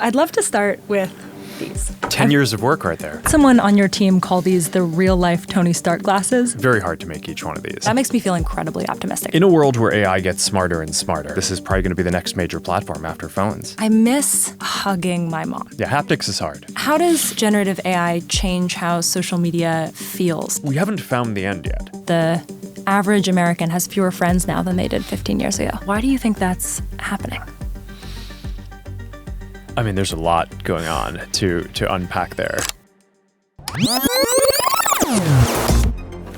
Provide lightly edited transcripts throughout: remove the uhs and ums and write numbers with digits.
I'd love to start with these. 10 years of work right there. Someone on your team called these the real-life Tony Stark glasses. Very hard to make each one of these. That makes me feel incredibly optimistic. In a world where AI gets smarter and smarter, this is probably going to be the next major platform after phones. I miss hugging my mom. Yeah, haptics is hard. How does generative AI change how social media feels? We haven't found the end yet. The average American has fewer friends now than they did 15 years ago. Why do you think that's happening? I mean, there's a lot going on to unpack there.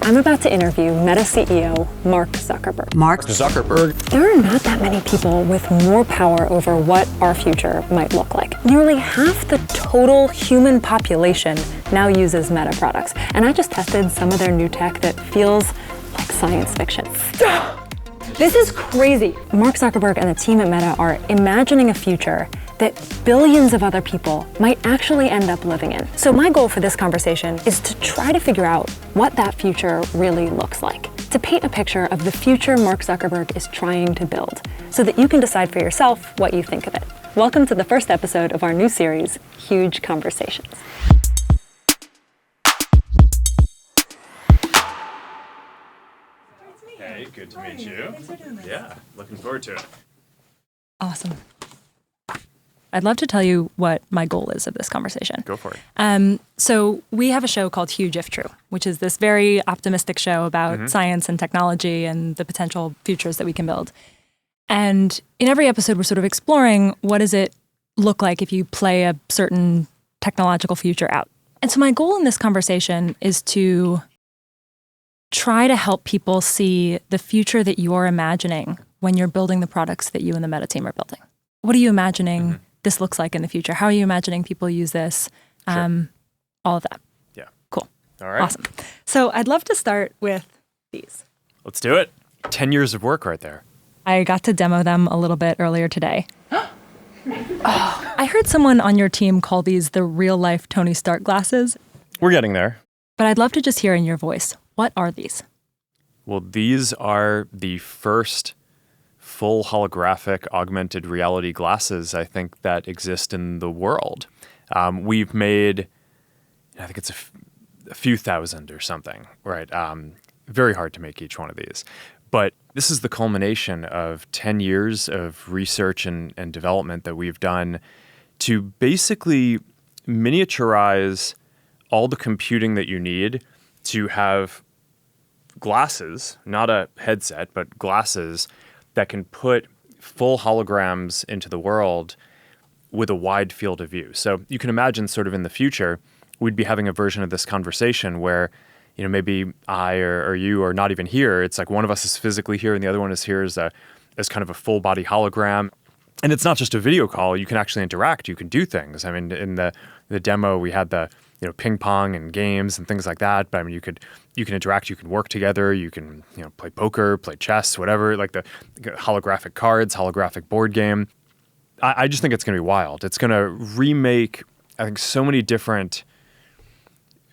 I'm about to interview Meta CEO Mark Zuckerberg. Mark Zuckerberg. There are not that many people with more power over what our future might look like. Nearly half the total human population now uses Meta products. And I just tested some of their new tech that feels like science fiction. This is crazy. Mark Zuckerberg and the team at Meta are imagining a future that billions of other people might actually end up living in. So my goal for this conversation is to try to figure out what that future really looks like, to paint a picture of the future Mark Zuckerberg is trying to build, so that you can decide for yourself what you think of it. Welcome to the first episode of our new series, Huge Conversations. Hey, good to meet you. Thanks for doing this. Yeah, looking forward to it. Awesome. I'd love to tell you what my goal is of this conversation. Go for it. So we have a show called Huge If True, which is this very optimistic show about science and technology and the potential futures that we can build. And in every episode, we're sort of exploring what does it look like if you play a certain technological future out. And so my goal in this conversation is to try to help people see the future that you're imagining when you're building the products that you and the Meta team are building. What are you imagining this looks like in the future? How are you imagining people use this? Sure. All of that. Yeah. Cool. All right. Awesome. So I'd love to start with these. Let's do it. 10 years of work right there. I got to demo them a little bit earlier today. I heard someone on your team call these the real-life Tony Stark glasses. We're getting there. But I'd love to just hear in your voice, what are these? Well, these are the first full holographic augmented reality glasses, I think, that exist in the world. We've made, I think it's a few thousand or something, right? Very hard to make each one of these. But this is the culmination of 10 years of research and development that we've done to basically miniaturize all the computing that you need to have glasses, not a headset, but glasses that can put full holograms into the world with a wide field of view. So you can imagine sort of in the future, we'd be having a version of this conversation where, you know, maybe I or you are not even here. It's like one of us is physically here and the other one is here as kind of a full body hologram. And it's not just a video call. You can actually interact. You can do things. I mean, in the demo, we had the ping pong and games and things like that. But I mean, you can interact. You can work together. You can play poker, play chess, whatever. Like the holographic cards, holographic board game. I just think it's going to be wild. It's going to remake, I think, so many different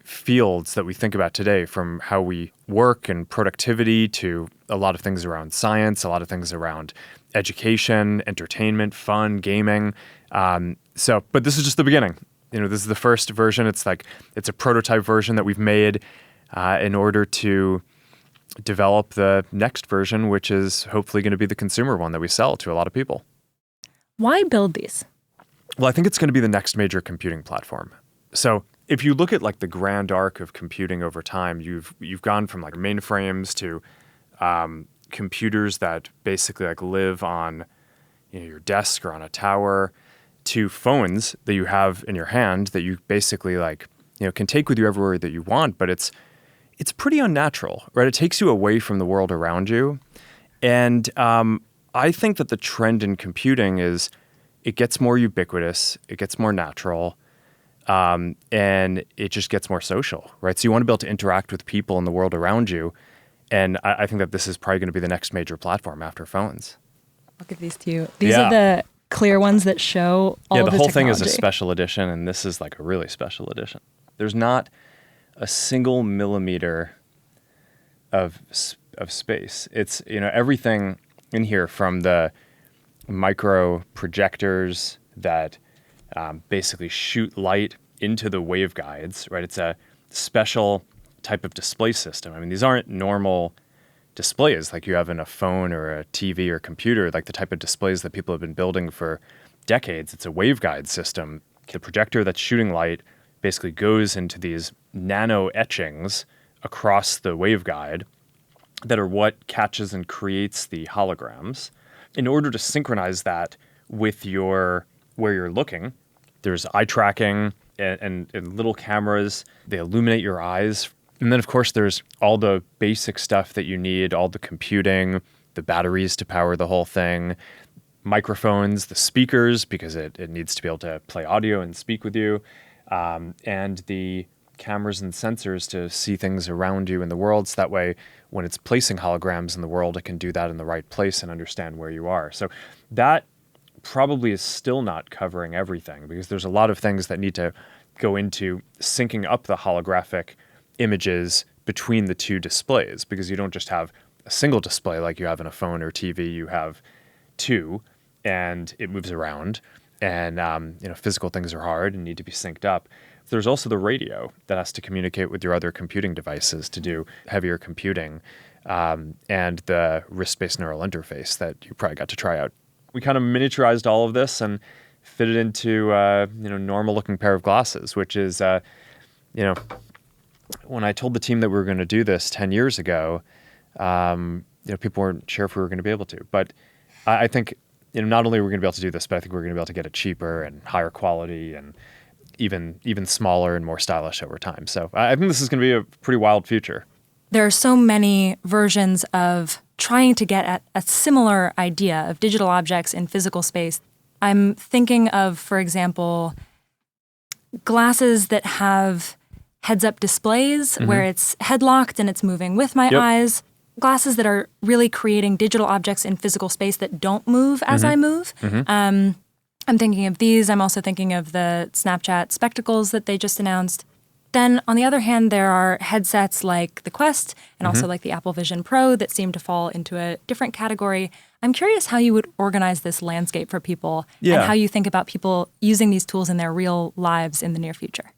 fields that we think about today, from how we work and productivity to a lot of things around science, a lot of things around education, entertainment, fun, gaming. But this is just the beginning. This is the first version. It's a prototype version that we've made in order to develop the next version, which is hopefully going to be the consumer one that we sell to a lot of people. Why build these? Well, I think it's going to be the next major computing platform. So if you look at like the grand arc of computing over time, you've gone from like mainframes to computers that basically like live on your desk or on a tower, to phones that you have in your hand that you basically can take with you everywhere that you want, but it's pretty unnatural, right? It takes you away from the world around you. And I think that the trend in computing is it gets more ubiquitous, it gets more natural, and it just gets more social, right? So you want to be able to interact with people in the world around you. And I think that this is probably going to be the next major platform after phones. I'll give these to you. These are the clear ones that show all the the whole technology. thing is a special edition, and this is like a really special edition. There's not a single millimeter of space. It's, everything in here, from the micro projectors that basically shoot light into the waveguides, right? It's a special type of display system. I mean, these aren't normal displays like you have in a phone or a TV or computer, like the type of displays that people have been building for decades. It's a waveguide system. The projector that's shooting light basically goes into these nano etchings across the waveguide that are what catches and creates the holograms. In order to synchronize that with where you're looking, there's eye tracking and little cameras. They illuminate your eyes. And then, of course, there's all the basic stuff that you need, all the computing, the batteries to power the whole thing, microphones, the speakers, because it needs to be able to play audio and speak with you, and the cameras and sensors to see things around you in the world. So that way, when it's placing holograms in the world, it can do that in the right place and understand where you are. So that probably is still not covering everything, because there's a lot of things that need to go into syncing up the holographic images between the two displays, because you don't just have a single display like you have in a phone or TV. You have two, and it moves around, and physical things are hard and need to be synced up. There's also the radio that has to communicate with your other computing devices to do heavier computing, and the wrist-based neural interface that you probably got to try out. We kind of miniaturized all of this and fit it into normal-looking pair of glasses, which is when I told the team that we were going to do this 10 years ago, people weren't sure if we were going to be able to. But I think not only are we going to be able to do this, but I think we're going to be able to get it cheaper and higher quality and even smaller and more stylish over time. So I think this is going to be a pretty wild future. There are so many versions of trying to get at a similar idea of digital objects in physical space. I'm thinking of, for example, glasses that have heads-up displays where it's head-locked and it's moving with my eyes. Glasses that are really creating digital objects in physical space that don't move as I move. I'm thinking of these. I'm also thinking of the Snapchat spectacles that they just announced. Then, on the other hand, there are headsets like the Quest and also like the Apple Vision Pro that seem to fall into a different category. I'm curious how you would organize this landscape for people and how you think about people using these tools in their real lives in the near future.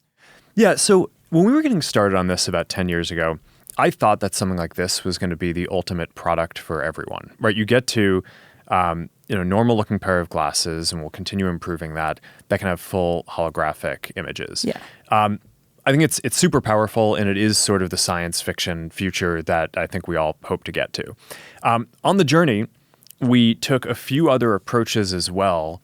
Yeah, so when we were getting started on this about 10 years ago, I thought that something like this was going to be the ultimate product for everyone, right? You get to normal-looking pair of glasses, and we'll continue improving that can have full holographic images. Yeah. I think it's super powerful, and it is sort of the science fiction future that I think we all hope to get to. On the journey, we took a few other approaches as well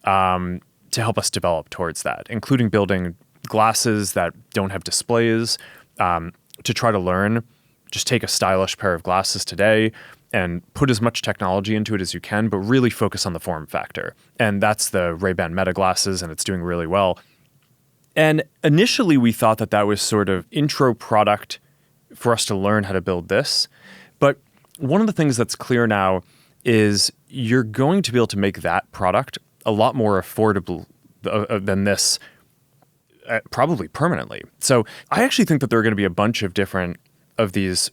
to help us develop towards that, including building glasses that don't have displays to try to learn. Just take a stylish pair of glasses today and put as much technology into it as you can, but really focus on the form factor. And that's the Ray-Ban Meta glasses, and it's doing really well. And initially, we thought that was sort of intro product for us to learn how to build this. But one of the things that's clear now is you're going to be able to make that product a lot more affordable than this, probably permanently. So I actually think that there are going to be a bunch of different of these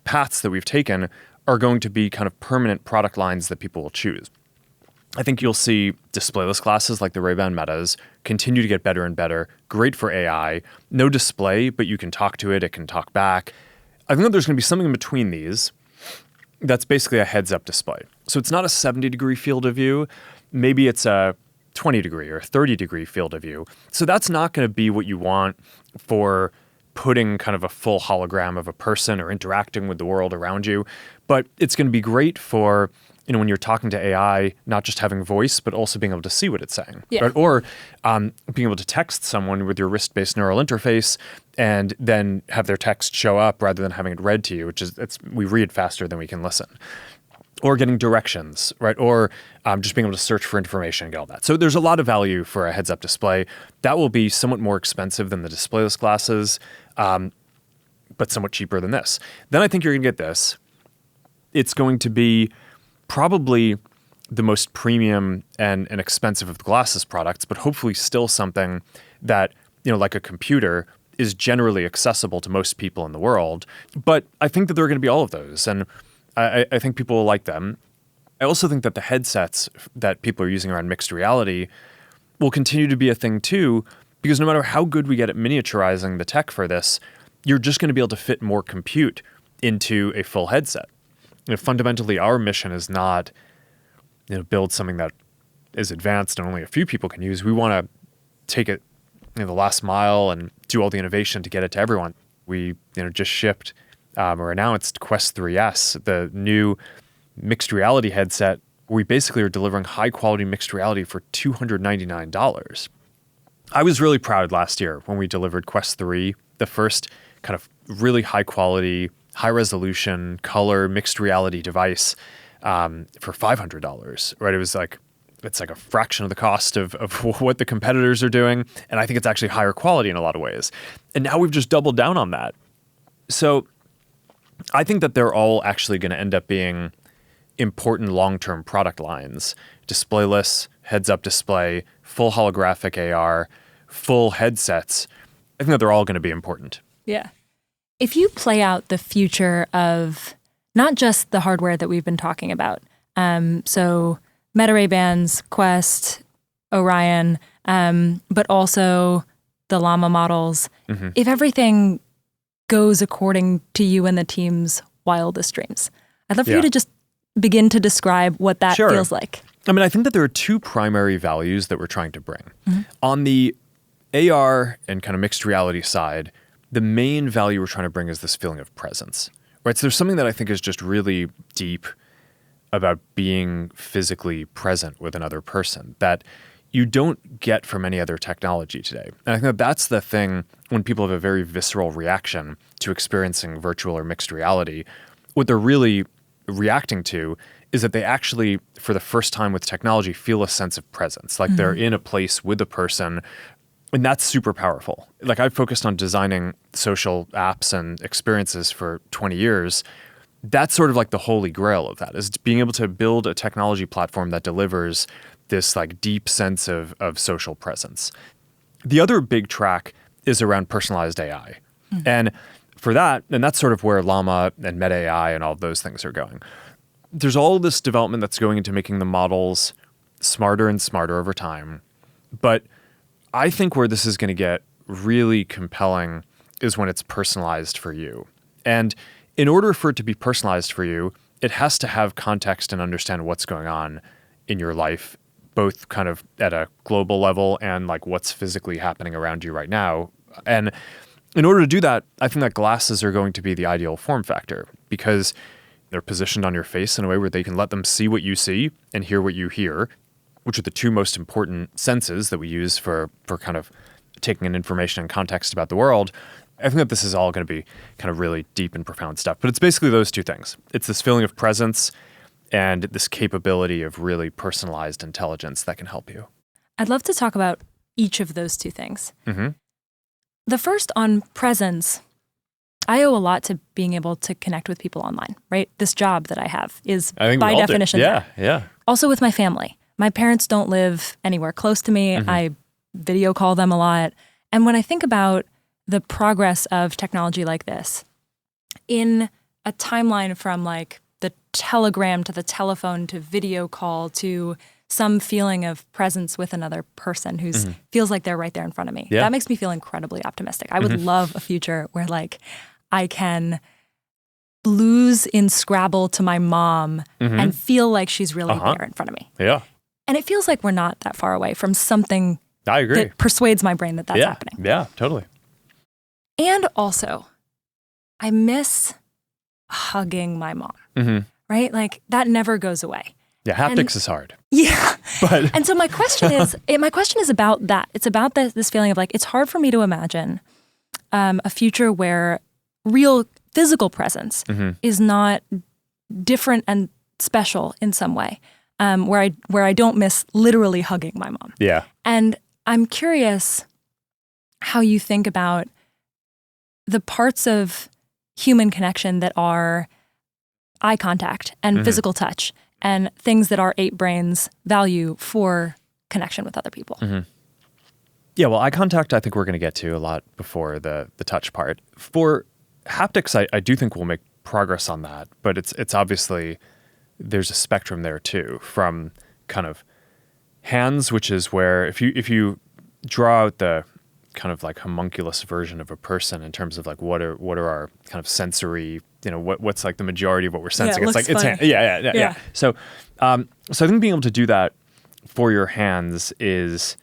paths that we've taken are going to be kind of permanent product lines that people will choose. I think you'll see displayless glasses like the Ray-Ban Metas continue to get better and better. Great for AI. No display, but you can talk to it. It can talk back. I think that there's going to be something in between these that's basically a heads-up display. So it's not a 70-degree field of view. Maybe it's a 20-degree or 30-degree field of view. So that's not going to be what you want for putting kind of a full hologram of a person or interacting with the world around you. But it's going to be great for, when you're talking to AI, not just having voice, but also being able to see what it's saying. Yeah. Right? Or being able to text someone with your wrist-based neural interface and then have their text show up rather than having it read to you, we read faster than we can listen. Or getting directions, right? Or just being able to search for information and get all that. So there's a lot of value for a heads-up display. That will be somewhat more expensive than the displayless glasses, but somewhat cheaper than this. Then I think you're going to get this. It's going to be probably the most premium and expensive of the glasses products, but hopefully still something that, like a computer, is generally accessible to most people in the world. But I think that there are going to be all of those. And I think people will like them. I also think that the headsets that people are using around mixed reality will continue to be a thing too, because no matter how good we get at miniaturizing the tech for this, you're just going to be able to fit more compute into a full headset. Fundamentally, our mission is not, build something that is advanced and only a few people can use. We want to take it the last mile and do all the innovation to get it to everyone. We just shipped or announced Quest 3S, the new mixed reality headset. We basically are delivering high quality mixed reality for $299. I was really proud last year when we delivered Quest 3, the first kind of really high quality, high resolution, color mixed reality device for $500, right? It's like a fraction of the cost of what the competitors are doing. And I think it's actually higher quality in a lot of ways. And now we've just doubled down on that. So I think that they're all actually going to end up being important long-term product lines. Displayless, heads-up display, full holographic AR, full headsets. I think that they're all going to be important. Yeah. If you play out the future of not just the hardware that we've been talking about, so Meta Ray-Bans, Quest, Orion, but also the Llama models, if everything goes according to you and the team's wildest dreams, I'd love for you to just begin to describe what that feels like. I mean, I think that there are two primary values that we're trying to bring. On the AR and kind of mixed reality side, the main value we're trying to bring is this feeling of presence, right? So there's something that I think is just really deep about being physically present with another person that you don't get from any other technology today. And I think that that's the thing when people have a very visceral reaction to experiencing virtual or mixed reality, what they're really reacting to is that they actually, for the first time with technology, feel a sense of presence, like they're in a place with a person. And that's super powerful. Like I've focused on designing social apps and experiences for 20 years. That's sort of like the holy grail of that, is being able to build a technology platform that delivers this like deep sense of social presence. The other big track is around personalized AI. And for that, and that's sort of where Llama and Meta AI and all of those things are going. There's all this development that's going into making the models smarter and smarter over time. But I think where this is going to get really compelling is when it's personalized for you. And in order for it to be personalized for you, it has to have context and understand what's going on in your life, both kind of at a global level and like what's physically happening around you right now. And in order to do that, I think that glasses are going to be the ideal form factor because they're positioned on your face in a way where they can let them see what you see and hear what you hear, which are the two most important senses that we use for kind of taking in information and context about the world. I think that this is all going to be kind of really deep and profound stuff. But it's basically those two things. It's this feeling of presence and this capability of really personalized intelligence that can help you. I'd love to talk about each of those two things. The first on presence, I owe a lot to being able to connect with people online, right? This job that I have is by definition that. Yeah. Also with my family. My parents don't live anywhere close to me. I video call them a lot. And when I think about the progress of technology like this, in a timeline from like the telegram to the telephone to video call to some feeling of presence with another person who feels like they're right there in front of me. That makes me feel incredibly optimistic. I would love a future where like I can lose in Scrabble to my mom and feel like she's really there in front of me. Yeah. And it feels like we're not that far away from something I agree. that persuades my brain that that's happening. Yeah, totally. And also, I miss hugging my mom, right? Like that never goes away. Yeah, haptics is hard. Yeah. But and so my question is about that. It's about this feeling of like, it's hard for me to imagine a future where real physical presence is not different and special in some way, where I don't miss literally hugging my mom. Yeah. And I'm curious how you think about the parts of human connection that are eye contact and physical touch and things that our ape brains value for connection with other people. Yeah, well, eye contact I think we're going to get to a lot before the touch part. For haptics, I do think we'll make progress on that, but it's obviously, there's a spectrum there too, from kind of hands, which is where if you draw out the kind of like homunculus version of a person in terms of like what are our kind of sensory, what's like the majority of what we're sensing. Yeah, it's hand. Yeah. So I think being able to do that for your hands is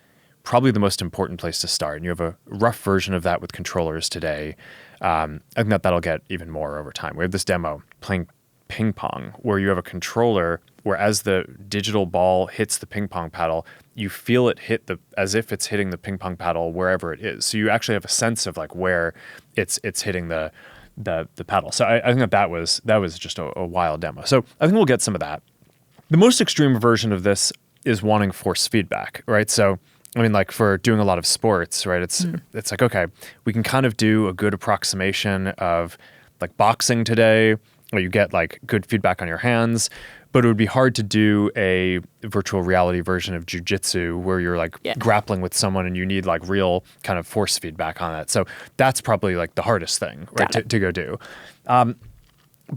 probably the most important place to start. And you have a rough version of that with controllers today. I think that'll get even more over time. We have this demo playing ping pong where you have a controller where as the digital ball hits the ping pong paddle, you feel it hit as if it's hitting the ping pong paddle wherever it is. So you actually have a sense of like where it's hitting the paddle. So I think that was just a wild demo. So I think we'll get some of that. The most extreme version of this is wanting force feedback, right? So I mean, like for doing a lot of sports, right? It's like, okay, we can kind of do a good approximation of like boxing today, where you get like good feedback on your hands, but it would be hard to do a virtual reality version of jiu-jitsu where you're like grappling with someone and you need like real kind of force feedback on it. So that's probably like the hardest thing, right, to go do. But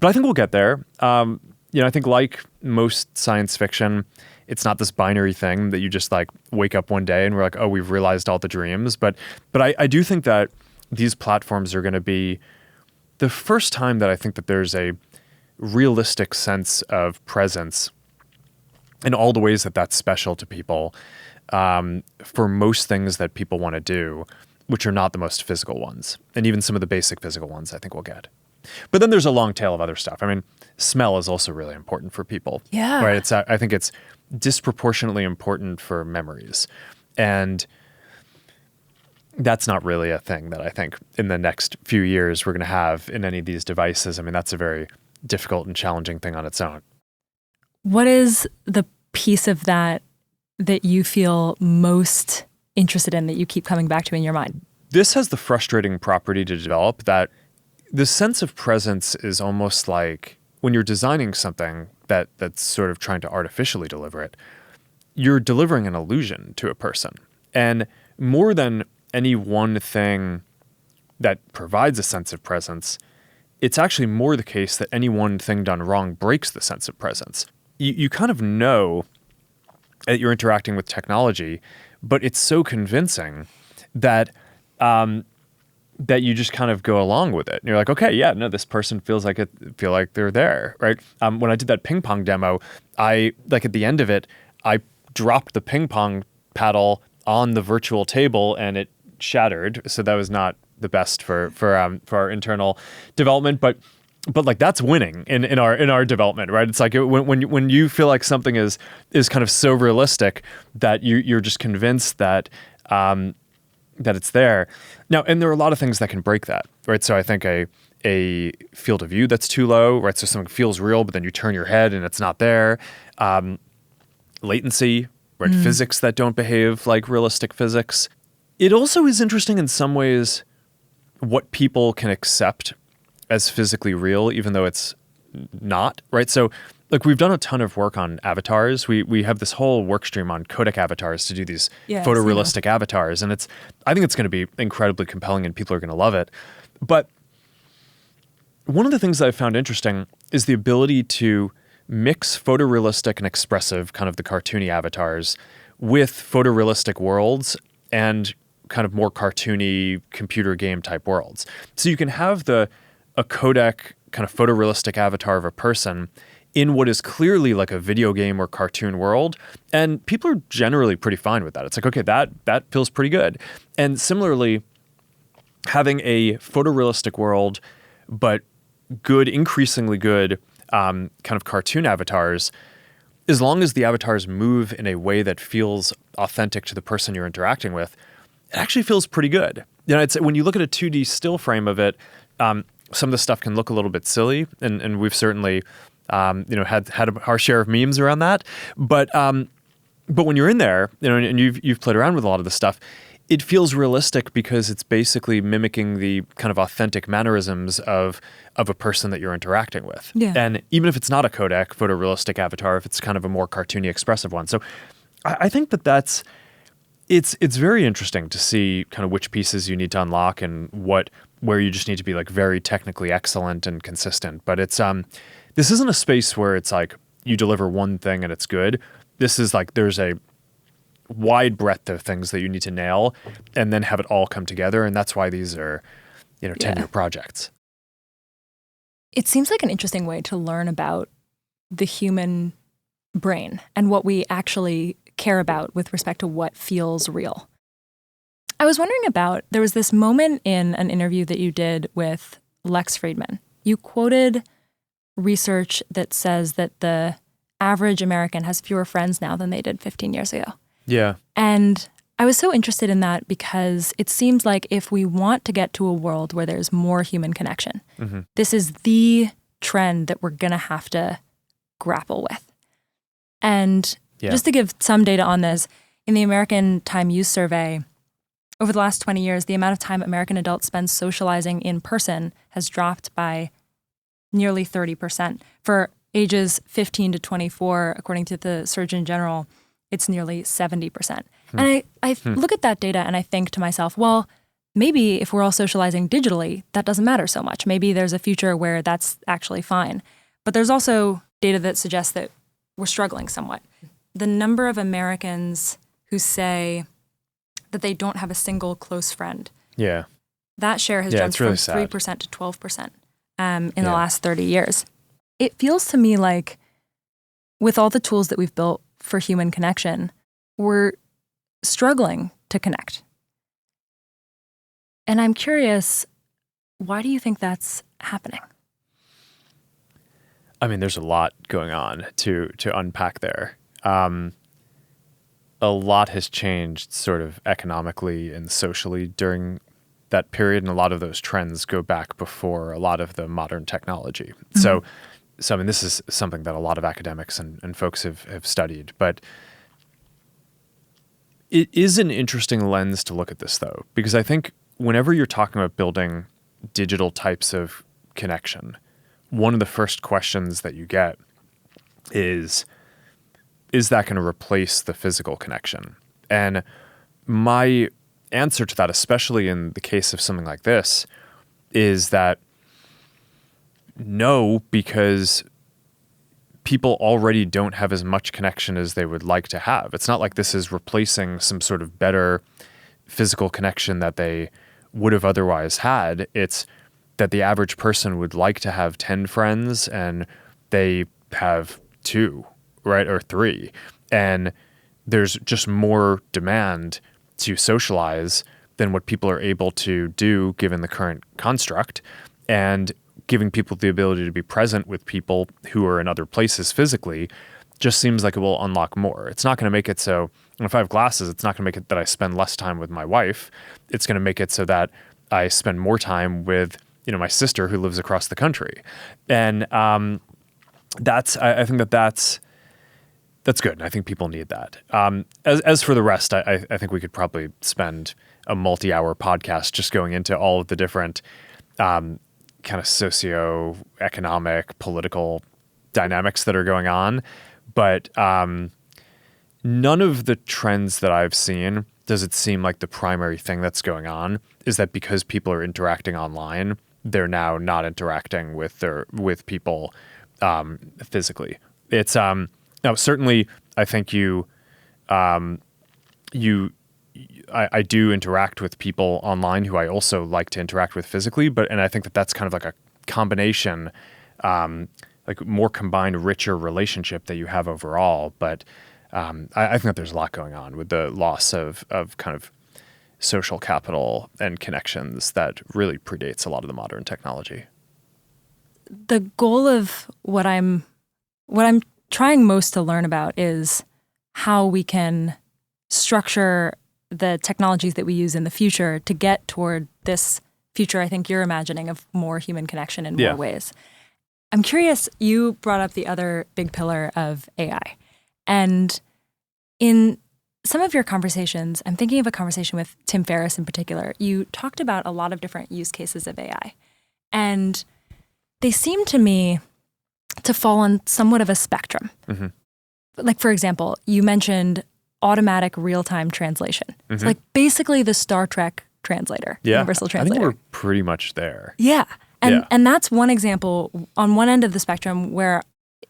I think we'll get there. I think like most science fiction, it's not this binary thing that you just like wake up one day and we're like, oh, we've realized all the dreams. But I do think that these platforms are going to be the first time that I think that there's a realistic sense of presence in all the ways that that's special to people for most things that people want to do, which are not the most physical ones. And even some of the basic physical ones I think we'll get. But then there's a long tail of other stuff. I mean, smell is also really important for people. Yeah. Right? I think it's disproportionately important for memories. And that's not really a thing that I think in the next few years we're going to have in any of these devices. I mean, that's a very difficult and challenging thing on its own. What is the piece of that you feel most interested in, that you keep coming back to in your mind? This has the frustrating property to develop that the sense of presence is almost like when you're designing something that's sort of trying to artificially deliver it, you're delivering an illusion to a person. And more than any one thing that provides a sense of presence, it's actually more the case that any one thing done wrong breaks the sense of presence. You kind of know that you're interacting with technology, but it's so convincing that that you just kind of go along with it. And you're like, okay, yeah, no, this person feel like they're there, right? When I did that ping pong demo, at the end of it, I dropped the ping pong paddle on the virtual table and it shattered. So that was not the best for our internal development, but like that's winning in our development, right? It's like when you feel like something is kind of so realistic that you're just convinced that it's there. Now, and there are a lot of things that can break that, right? So I think a field of view that's too low, right? So something feels real, but then you turn your head and it's not there. Latency, right? Physics that don't behave like realistic physics. It also is interesting in some ways what people can accept as physically real, even though it's not, right? So like we've done a ton of work on avatars. We have this whole work stream on codec avatars to do these photorealistic avatars. And I think it's going to be incredibly compelling and people are going to love it. But one of the things that I found interesting is the ability to mix photorealistic and expressive, kind of the cartoony avatars, with photorealistic worlds and kind of more cartoony computer game type worlds. So you can have a codec kind of photorealistic avatar of a person in what is clearly like a video game or cartoon world. And people are generally pretty fine with that. It's like, okay, that feels pretty good. And similarly, having a photorealistic world, but good, increasingly good kind of cartoon avatars, as long as the avatars move in a way that feels authentic to the person you're interacting with, it actually feels pretty good. It's when you look at a 2D still frame of it, some of the stuff can look a little bit silly, and we've certainly had our share of memes around that. But when you're in there, and you've played around with a lot of this stuff, it feels realistic because it's basically mimicking the kind of authentic mannerisms of a person that you're interacting with. Yeah. And even if it's not a codec photorealistic avatar, if it's kind of a more cartoony, expressive one. So I think that's it's very interesting to see kind of which pieces you need to unlock and where you just need to be like very technically excellent and consistent. But it's this isn't a space where it's like you deliver one thing and it's good. This is like there's a wide breadth of things that you need to nail and then have it all come together. And that's why these are, 10-year projects. It seems like an interesting way to learn about the human brain and what we actually care about with respect to what feels real. I was wondering there was this moment in an interview that you did with Lex Friedman. You quoted research that says that the average American has fewer friends now than they did 15 years ago. Yeah. And I was so interested in that because it seems like if we want to get to a world where there's more human connection, this is the trend that we're going to have to grapple with. And just to give some data on this, in the American Time Use Survey, over the last 20 years, the amount of time American adults spend socializing in person has dropped by nearly 30%. For ages 15 to 24, according to the Surgeon General, it's nearly 70%. And I look at that data and I think to myself, well, maybe if we're all socializing digitally, that doesn't matter so much. Maybe there's a future where that's actually fine. But there's also data that suggests that we're struggling somewhat. The number of Americans who say that they don't have a single close friend, that share has jumped really from 3% to 12% in the last 30 years. It feels to me like with all the tools that we've built for human connection, we're struggling to connect. And I'm curious, why do you think that's happening? I mean, there's a lot going on to unpack there. A lot has changed sort of economically and socially during that period, and a lot of those trends go back before a lot of the modern technology. So I mean, this is something that a lot of academics and folks have studied, but it is an interesting lens to look at this, though, because I think whenever you're talking about building digital types of connection, one of the first questions that you get is that going to replace the physical connection? And my answer to that, especially in the case of something like this, is that no, because people already don't have as much connection as they would like to have. It's not like this is replacing some sort of better physical connection that they would have otherwise had. It's that the average person would like to have 10 friends and they have 2, right? Or 3. And there's just more demand to socialize than what people are able to do given the current construct. And giving people the ability to be present with people who are in other places physically just seems like it will unlock more. It's not going to make it so, if I have glasses, it's not going to make it that I spend less time with my wife. It's going to make it so that I spend more time with, my sister who lives across the country. And I think that's good. And I think people need that. As for the rest, I think we could probably spend a multi-hour podcast just going into all of the different kind of socio-economic, political dynamics that are going on. But none of the trends that I've seen does it seem like the primary thing that's going on is that because people are interacting online, they're now not interacting with people physically. It's now certainly I think I do interact with people online who I also like to interact with physically, and I think that's kind of like a combination, like more combined, richer relationship that you have overall. But I think that there's a lot going on with the loss of kind of social capital and connections that really predates a lot of the modern technology. The goal of what I'm trying most to learn about is how we can structure the technologies that we use in the future to get toward this future I think you're imagining of more human connection in more ways. I'm curious, you brought up the other big pillar of AI. And in some of your conversations, I'm thinking of a conversation with Tim Ferriss in particular, you talked about a lot of different use cases of AI. And they seem to me to fall on somewhat of a spectrum. Mm-hmm. Like, for example, you mentioned automatic real-time translation. Mm-hmm. It's like basically the Star Trek translator, universal translator. I think we're pretty much there. Yeah. And that's one example on one end of the spectrum where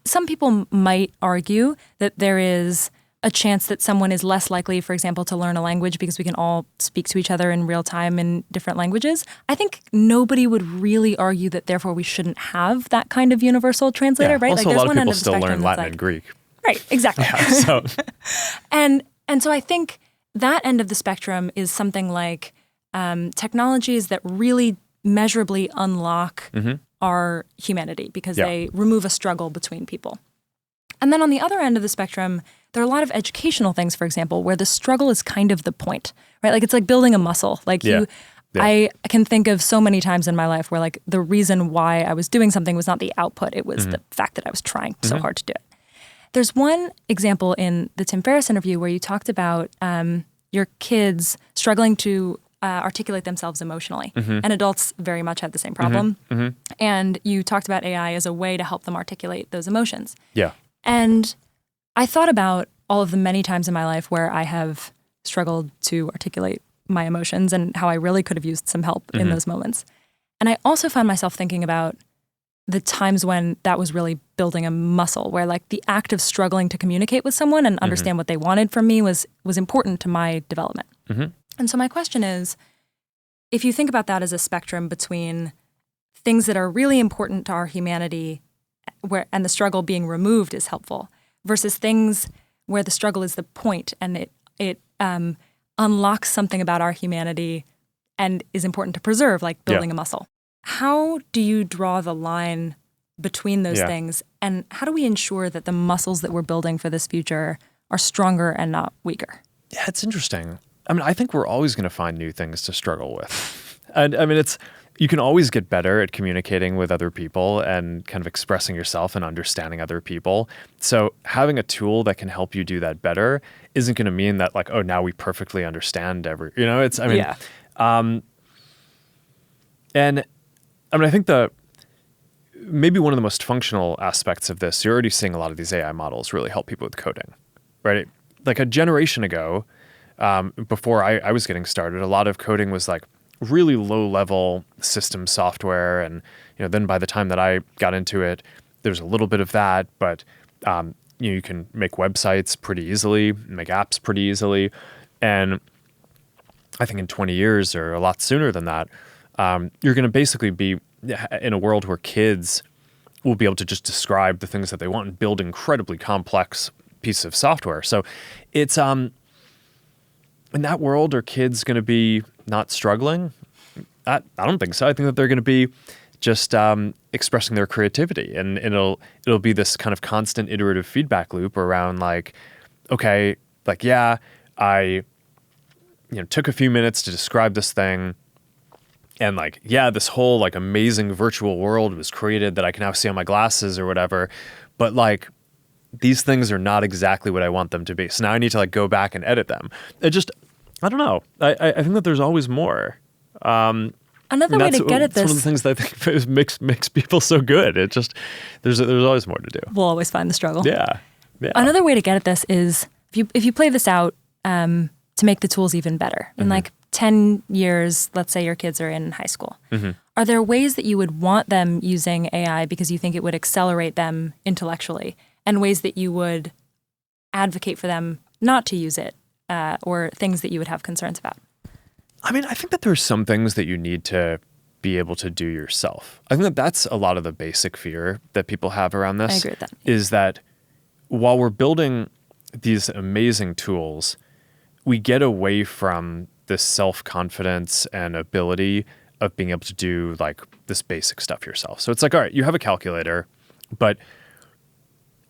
some people might argue that there is a chance that someone is less likely, for example, to learn a language because we can all speak to each other in real time in different languages, I think nobody would really argue that therefore we shouldn't have that kind of universal translator, right? Also, like, a lot of one end people the still learn spectrum Latin that's and Greek. Right, exactly. So and so I think that end of the spectrum is something like technologies that really measurably unlock our humanity because they remove a struggle between people. And then on the other end of the spectrum, there are a lot of educational things, for example, where the struggle is kind of the point, right? Like it's like building a muscle. Like I can think of so many times in my life where like the reason why I was doing something was not the output. It was the fact that I was trying so hard to do it. There's one example in the Tim Ferriss interview where you talked about your kids struggling to articulate themselves emotionally. And adults very much have the same problem. And you talked about AI as a way to help them articulate those emotions. Yeah. And I thought about all of the many times in my life where I have struggled to articulate my emotions and how I really could have used some help in those moments. And I also found myself thinking about the times when that was really building a muscle, where like the act of struggling to communicate with someone and understand what they wanted from me was important to my development. And so my question is, if you think about that as a spectrum between things that are really important to our humanity and the struggle being removed is helpful versus things where the struggle is the point and it unlocks something about our humanity and is important to preserve, like building a muscle. How do you draw the line between those things, and how do we ensure that the muscles that we're building for this future are stronger and not weaker? Yeah, it's interesting. I mean, I think we're always going to find new things to struggle with. And I mean, you can always get better at communicating with other people and kind of expressing yourself and understanding other people. So having a tool that can help you do that better isn't going to mean that like, oh, now we perfectly understand I think maybe one of the most functional aspects of this, you're already seeing a lot of these AI models really help people with coding, right? Like a generation ago, before I was getting started, a lot of coding was like really low-level system software, and then by the time that I got into it, there's a little bit of that, but you can make websites pretty easily, make apps pretty easily, and I think in 20 years or a lot sooner than that, you're going to basically be in a world where kids will be able to just describe the things that they want and build incredibly complex pieces of software. So it's in that world, are kids going to be not struggling? I don't think so. I think that they're going to be just expressing their creativity, and it'll be this kind of constant iterative feedback loop around like, okay, like I took a few minutes to describe this thing. And like, this whole like amazing virtual world was created that I can now see on my glasses or whatever. But like, these things are not exactly what I want them to be. So now I need to like go back and edit them. I don't know. I think that there's always more. Another way to get at this. One of the things that I think makes people so good. It just, there's always more to do. We'll always find the struggle. Yeah. Another way to get at this is if you play this out to make the tools even better. In like 10 years, let's say your kids are in high school. Are there ways that you would want them using AI because you think it would accelerate them intellectually, and ways that you would advocate for them not to use it, or things that you would have concerns about? I mean, I think that there's some things that you need to be able to do yourself. I think that that's a lot of the basic fear that people have around this. I agree with that. Is that while we're building these amazing tools, we get away from this self-confidence and ability of being able to do like this basic stuff yourself. So it's like, all right, you have a calculator, but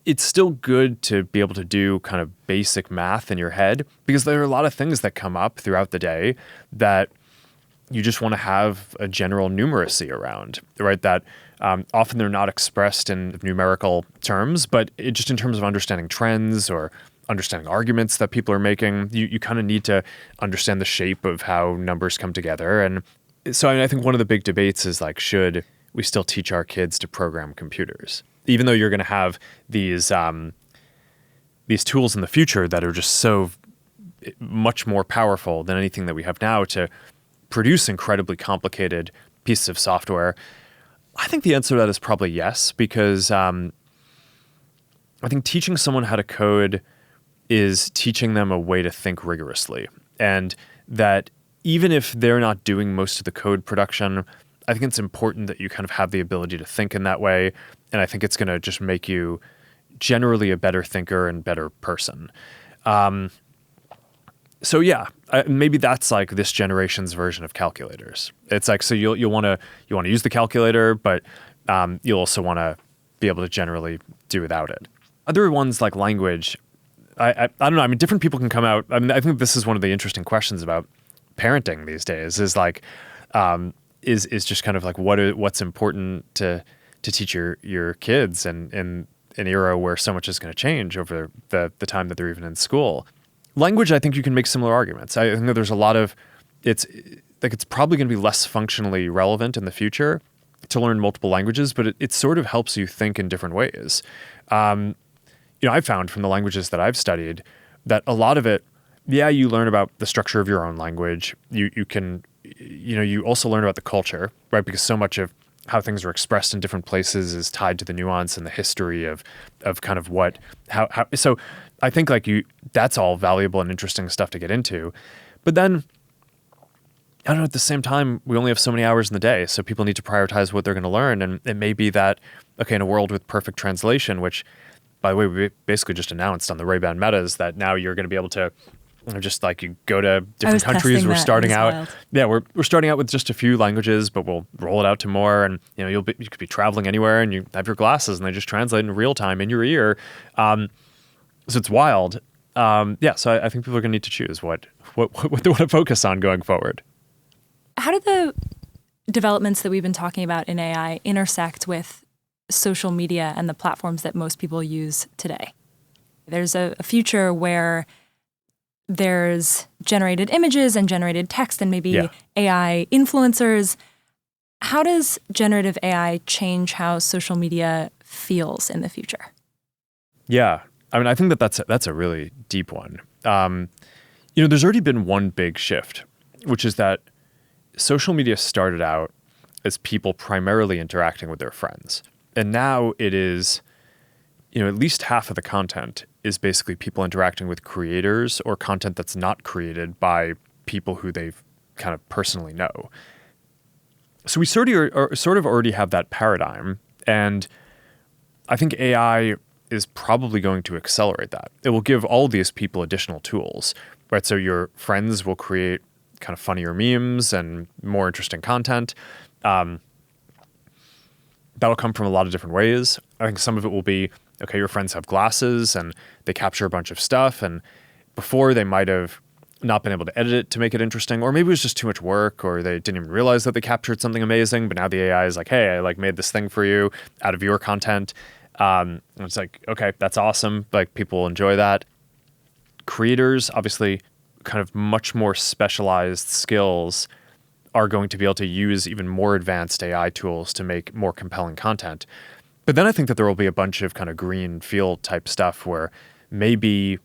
it's still good to be able to do kind of basic math in your head, because there are a lot of things that come up throughout the day that you just want to have a general numeracy around, right? That often they're not expressed in numerical terms, but just in terms of understanding trends or understanding arguments that people are making, you kind of need to understand the shape of how numbers come together. And so I think one of the big debates is like, should we still teach our kids to program computers? Even though you're going to have these tools in the future that are just so much more powerful than anything that we have now to produce incredibly complicated pieces of software, I think the answer to that is probably yes, because I think teaching someone how to code is teaching them a way to think rigorously. And that even if they're not doing most of the code production, I think it's important that you kind of have the ability to think in that way. And I think it's going to just make you generally a better thinker and better person. So yeah, maybe that's like this generation's version of calculators. It's like, so you'll want to use the calculator, but you'll also want to be able to generally do without it. Other ones like language, I don't know. I mean, different people can come out. I mean, I think this is one of the interesting questions about parenting these days. Is like, is just kind of like what's important to teach your kids in an era where so much is going to change over the time that they're even in school. Language, I think you can make similar arguments. I think that there's a lot of it's probably going to be less functionally relevant in the future to learn multiple languages, but it sort of helps you think in different ways. I've found from the languages that I've studied that a lot of it, you learn about the structure of your own language. You also learn about the culture, right? Because so much of how things are expressed in different places is tied to the nuance and the history of kind of how. So I think that's all valuable and interesting stuff to get into. But then, I don't know, at the same time, we only have so many hours in the day, so people need to prioritize what they're going to learn. And it may be that, okay, in a world with perfect translation, which, by the way, we basically just announced on the Ray-Ban Metas that now you're going to be able to just like you go to different countries. We're starting out. Wild. Yeah, we're starting out with just a few languages, but we'll roll it out to more. And you could be traveling anywhere, and you have your glasses, and they just translate in real time in your ear. So it's wild. So I think people are going to need to choose what they want to focus on going forward. How do the developments that we've been talking about in AI intersect with social media and the platforms that most people use today? There's a future where there's generated images and generated text and maybe AI influencers. How does generative AI change how social media feels in the future? Yeah. I mean, I think that's a really deep one. There's already been one big shift, which is that social media started out as people primarily interacting with their friends. And now it is, at least half of the content is basically people interacting with creators or content that's not created by people who they kind of personally know. So we sort of already have that paradigm. And I think AI is probably going to accelerate that. It will give all these people additional tools, right? So your friends will create kind of funnier memes and more interesting content. That'll come from a lot of different ways. I think some of it will be, okay, your friends have glasses and they capture a bunch of stuff, and before they might have not been able to edit it to make it interesting, or maybe it was just too much work, or they didn't even realize that they captured something amazing, but now the AI is like, hey, I made this thing for you out of your content. And it's like, okay, that's awesome. People will enjoy that. Creators, obviously, kind of much more specialized skills are going to be able to use even more advanced AI tools to make more compelling content. But then I think that there will be a bunch of kind of green field type stuff where maybe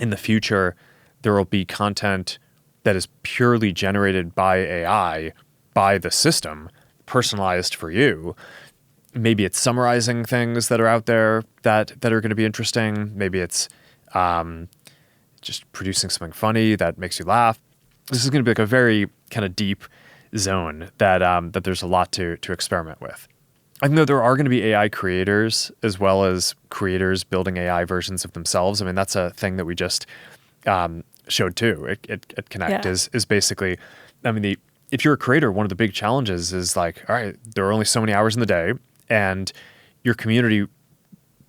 in the future there will be content that is purely generated by AI, by the system, personalized for you. Maybe it's summarizing things that are out there that are going to be interesting. Maybe it's just producing something funny that makes you laugh. This is going to be a very kind of deep zone that there's a lot to experiment with. I know there are going to be AI creators as well as creators building AI versions of themselves. I mean, that's a thing that we just showed too at Connect is basically, I mean, if you're a creator, one of the big challenges is all right, there are only so many hours in the day, and your community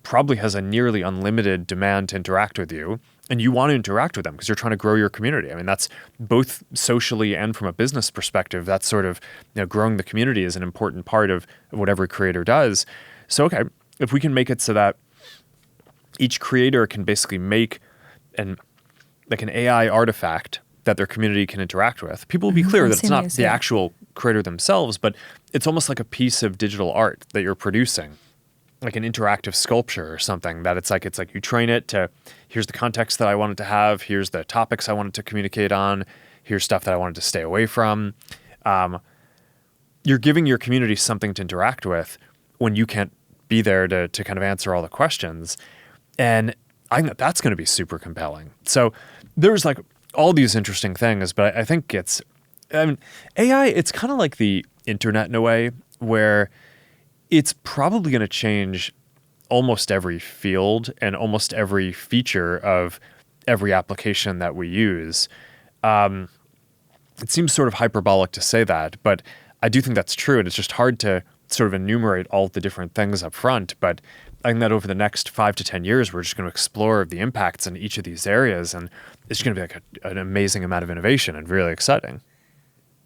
probably has a nearly unlimited demand to interact with you, and you want to interact with them because you're trying to grow your community. I mean, that's both socially and from a business perspective. That's sort of, growing the community is an important part of what every creator does. So, okay, if we can make it so that each creator can basically make an AI artifact that their community can interact with, people will be clear that it's not the actual creator themselves, but it's almost like a piece of digital art that you're producing, like an interactive sculpture or something that it's like you train it to, here's the context that I want it to have, here's the topics I want it to communicate on, here's stuff that I want it to stay away from. You're giving your community something to interact with when you can't be there to kind of answer all the questions. And I think that that's going to be super compelling. So there's like all these interesting things, but I think AI, it's kind of like the internet in a way where it's probably going to change almost every field and almost every feature of every application that we use. It seems sort of hyperbolic to say that, but I do think that's true. And it's just hard to sort of enumerate all the different things up front. But I think that over the next 5 to 10 years, we're just going to explore the impacts in each of these areas. And it's going to be like an amazing amount of innovation and really exciting.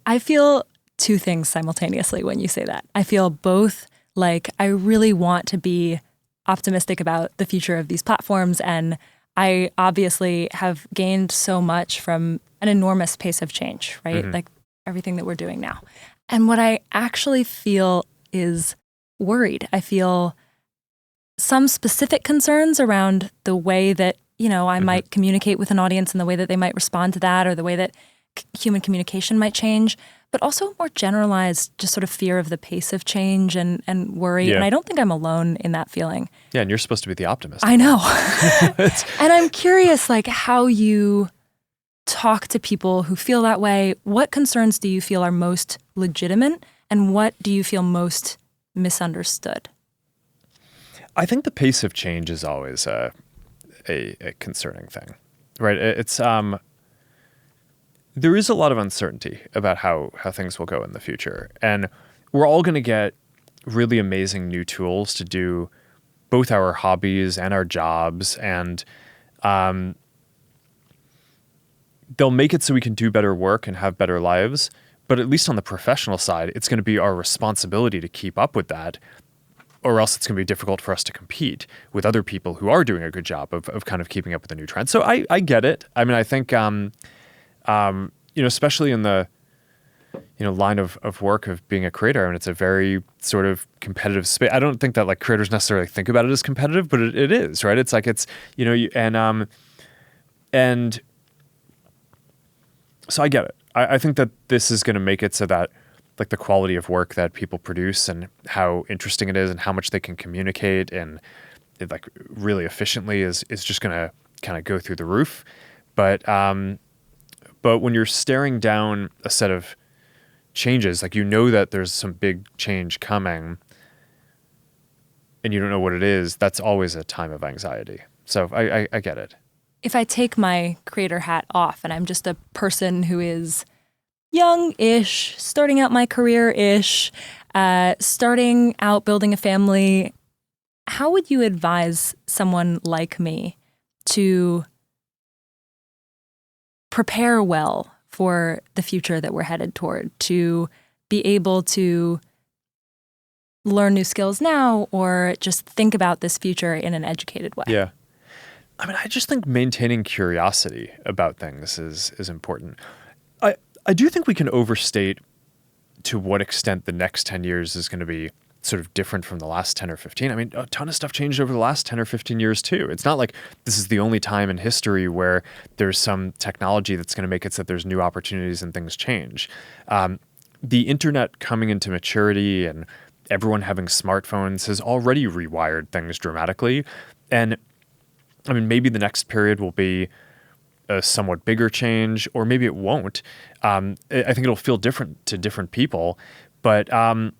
I feel two things simultaneously when you say that. I feel both like I really want to be optimistic about the future of these platforms. And I obviously have gained so much from an enormous pace of change, right? Like everything that we're doing now. And what I actually feel is worried. I feel some specific concerns around the way that, I might communicate with an audience and the way that they might respond to that, or the way that human communication might change, but also more generalized, just sort of fear of the pace of change and worry. Yeah. And I don't think I'm alone in that feeling. Yeah, and you're supposed to be the optimist. I know. And I'm curious, like, how you talk to people who feel that way. What concerns do you feel are most legitimate, and what do you feel most misunderstood? I think the pace of change is always a concerning thing, right? It's there is a lot of uncertainty about how things will go in the future, and we're all going to get really amazing new tools to do both our hobbies and our jobs, and they'll make it so we can do better work and have better lives. But at least on the professional side, it's going to be our responsibility to keep up with that, or else it's going to be difficult for us to compete with other people who are doing a good job of kind of keeping up with the new trends. So I get it. I mean, I think, especially in the, line of work of being a creator, I mean, it's a very sort of competitive space. I don't think that like creators necessarily think about it as competitive, but it is, right? It's like, it's, and so I get it. I think that this is going to make it so that like the quality of work that people produce and how interesting it is and how much they can communicate and it, like really efficiently is just going to kind of go through the roof. But when you're staring down a set of changes, like that there's some big change coming and you don't know what it is, that's always a time of anxiety. So I get it. If I take my creator hat off and I'm just a person who is young-ish, starting out my career-ish, starting out building a family, how would you advise someone like me to prepare well for the future that we're headed toward, to be able to learn new skills now or just think about this future in an educated way? Yeah. I mean, I just think maintaining curiosity about things is important. I do think we can overstate to what extent the next 10 years is going to be sort of different from the last 10 or 15. I mean, a ton of stuff changed over the last 10 or 15 years too. It's not like this is the only time in history where there's some technology that's going to make it so that there's new opportunities and things change. The internet coming into maturity and everyone having smartphones has already rewired things dramatically. And I mean, maybe the next period will be a somewhat bigger change, or maybe it won't. I think it'll feel different to different people, but I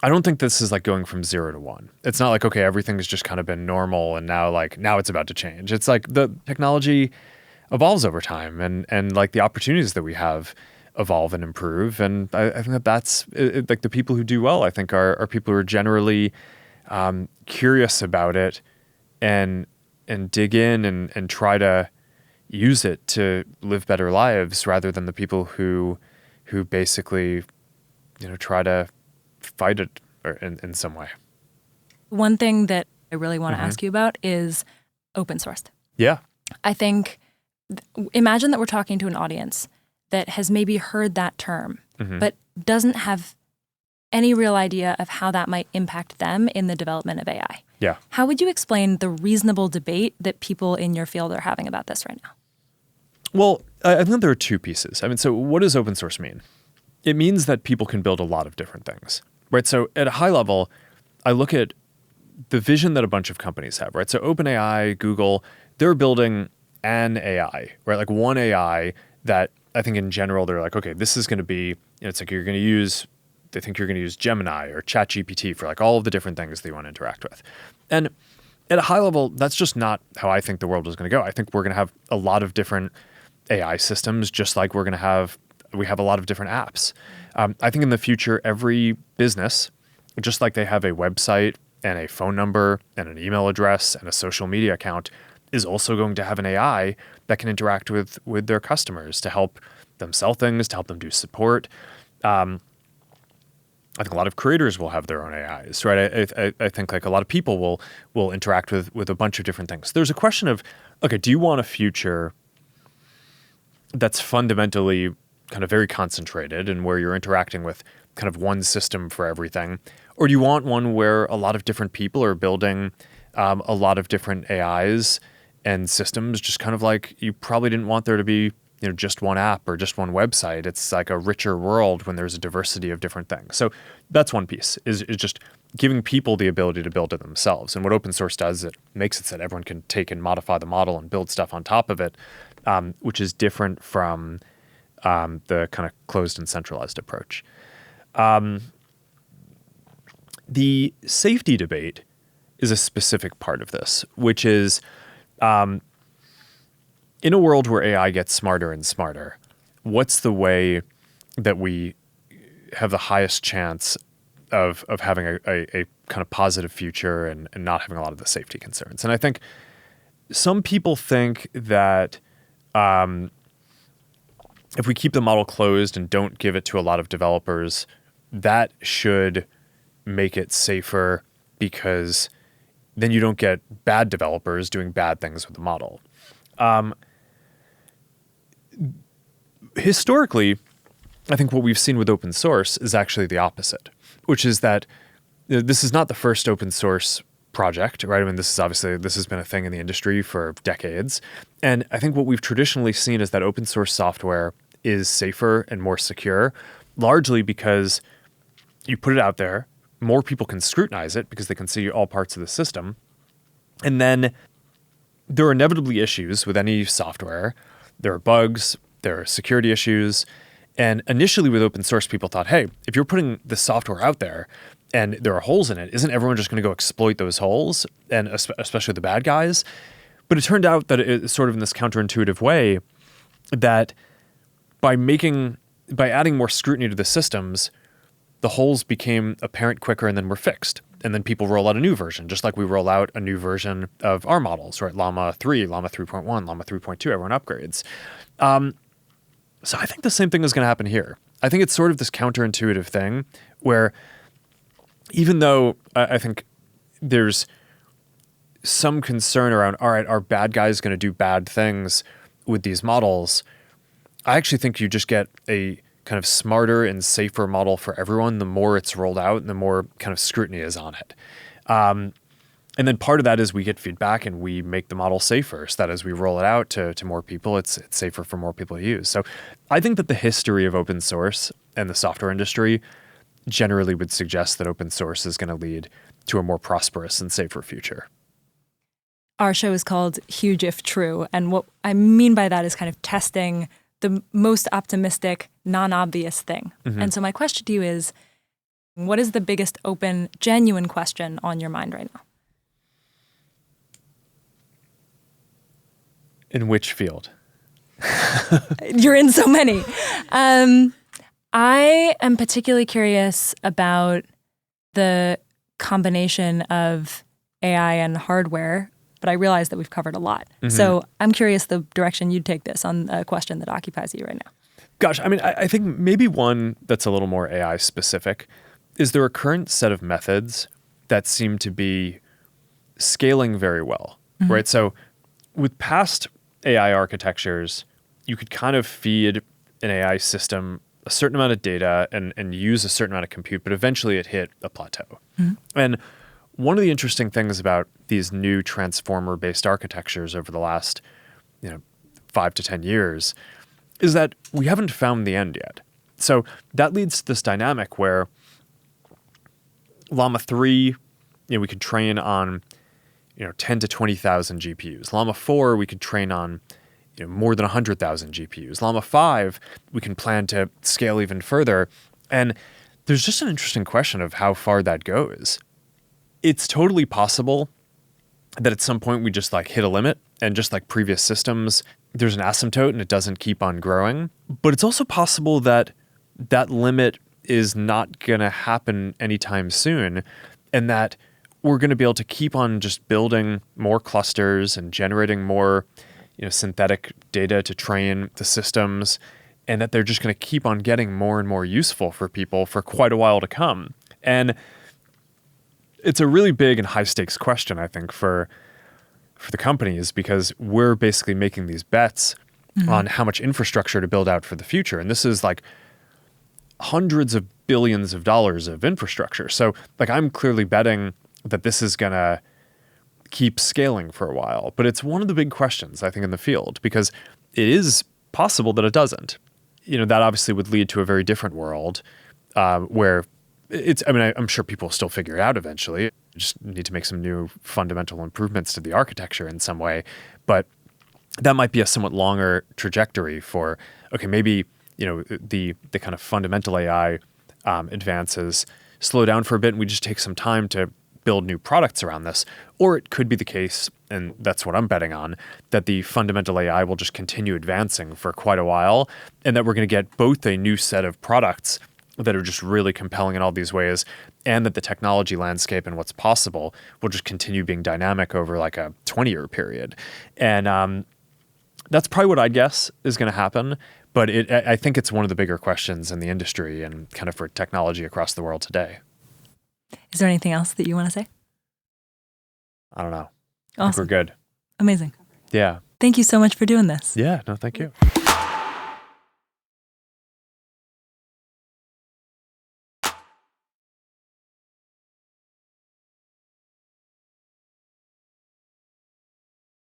don't think this is like going from 0 to 1. It's not like, okay, everything's just kind of been normal and now it's about to change. It's like the technology evolves over time and like the opportunities that we have evolve and improve. And I think that's like the people who do well, I think are people who are generally curious about it and dig in and try to use it to live better lives rather than the people who basically, try to fight it in some way. One thing that I really want to ask you about is open sourced. Yeah. I think, imagine that we're talking to an audience that has maybe heard that term, but doesn't have any real idea of how that might impact them in the development of AI. Yeah. How would you explain the reasonable debate that people in your field are having about this right now? Well, I think there are two pieces. I mean, so what does open source mean? It means that people can build a lot of different things, right? So at a high level, I look at the vision that a bunch of companies have, right? So OpenAI, Google, they're building an AI, right? Like one AI that I think in general, they're like, okay, this is going to be, it's like they think you're going to use Gemini or ChatGPT for like all of the different things that you want to interact with. And at a high level, that's just not how I think the world is going to go. I think we're going to have a lot of different AI systems, just like we have a lot of different apps. I think in the future, every business, just like they have a website and a phone number and an email address and a social media account, is also going to have an AI that can interact with their customers to help them sell things, to help them do support. I think a lot of creators will have their own AIs, right? I think like a lot of people will interact with a bunch of different things. There's a question of, okay, do you want a future that's fundamentally kind of very concentrated and where you're interacting with kind of one system for everything? Or do you want one where a lot of different people are building a lot of different AIs and systems, just kind of like you probably didn't want there to be just one app or just one website. It's like a richer world when there's a diversity of different things. So that's one piece, is just giving people the ability to build it themselves. And what open source does, it makes it so that everyone can take and modify the model and build stuff on top of it, which is different from the kind of closed and centralized approach. The safety debate is a specific part of this, which is in a world where AI gets smarter and smarter, what's the way that we have the highest chance of having a kind of positive future and not having a lot of the safety concerns? And I think some people think that if we keep the model closed and don't give it to a lot of developers, that should make it safer because then you don't get bad developers doing bad things with the model. Historically, I think what we've seen with open source is actually the opposite, which is that this is not the first open source project, right? I mean, this has been a thing in the industry for decades. And I think what we've traditionally seen is that open source software is safer and more secure, largely because you put it out there, more people can scrutinize it because they can see all parts of the system. And then there are inevitably issues with any software. There are bugs, there are security issues. And initially with open source, people thought, hey, if you're putting this software out there and there are holes in it, isn't everyone just going to go exploit those holes, and especially the bad guys? But it turned out that it's sort of in this counterintuitive way that by adding more scrutiny to the systems, the holes became apparent quicker and then were fixed. And then people roll out a new version, just like we roll out a new version of our models, right? Llama 3, Llama 3.1, Llama 3.2, everyone upgrades. So I think the same thing is going to happen here. I think it's sort of this counterintuitive thing where even though I think there's some concern around, all right, are bad guys going to do bad things with these models? I actually think you just get a kind of smarter and safer model for everyone the more it's rolled out and the more kind of scrutiny is on it. And then part of that is we get feedback and we make the model safer so that as we roll it out to more people, it's safer for more people to use. So I think that the history of open source and the software industry generally would suggest that open source is going to lead to a more prosperous and safer future. Our show is called Huge If True. And what I mean by that is kind of testing the most optimistic, non-obvious thing. Mm-hmm. And so my question to you is, what is the biggest open, genuine question on your mind right now? In which field? You're in so many. I am particularly curious about the combination of AI and hardware, but I realize that we've covered a lot. Mm-hmm. So I'm curious the direction you'd take this on a question that occupies you right now. Gosh, I mean, I think maybe one that's a little more AI specific is there a current set of methods that seem to be scaling very well, mm-hmm. right? So with past AI architectures, you could kind of feed an AI system a certain amount of data and use a certain amount of compute, but eventually it hit a plateau. Mm-hmm. And one of the interesting things about these new transformer-based architectures over the last 5 to 10 years is that we haven't found the end yet. So that leads to this dynamic where Llama 3 we could train on 10 to 20,000 GPUs. Llama 4, we could train on more than 100,000 GPUs. Llama 5, we can plan to scale even further. And there's just an interesting question of how far that goes. It's totally possible that at some point we just hit a limit, and just like previous systems, there's an asymptote and it doesn't keep on growing. But it's also possible that that limit is not going to happen anytime soon, and that we're going to be able to keep on just building more clusters and generating more synthetic data to train the systems, and that they're just going to keep on getting more and more useful for people for quite a while to come. And it's a really big and high stakes question, I think, for the companies, because we're basically making these bets on how much infrastructure to build out for the future. And this is hundreds of billions of dollars of infrastructure. So I'm clearly betting that this is going to keep scaling for a while. But it's one of the big questions, I think, in the field, because it is possible that it doesn't. That obviously would lead to a very different world where I'm sure people will still figure it out eventually. You just need to make some new fundamental improvements to the architecture in some way. But that might be a somewhat longer trajectory for, maybe, the kind of fundamental AI advances slow down for a bit and we just take some time to build new products around this. Or it could be the case, and that's what I'm betting on, that the fundamental AI will just continue advancing for quite a while, and that we're going to get both a new set of products that are just really compelling in all these ways, and that the technology landscape and what's possible will just continue being dynamic over a 20-year period. And that's probably what I'd guess is going to happen. But I think it's one of the bigger questions in the industry and kind of for technology across the world today. Is there anything else that you want to say? I don't know. Awesome. I think we're good. Amazing. Yeah. Thank you so much for doing this. Yeah. No, thank you.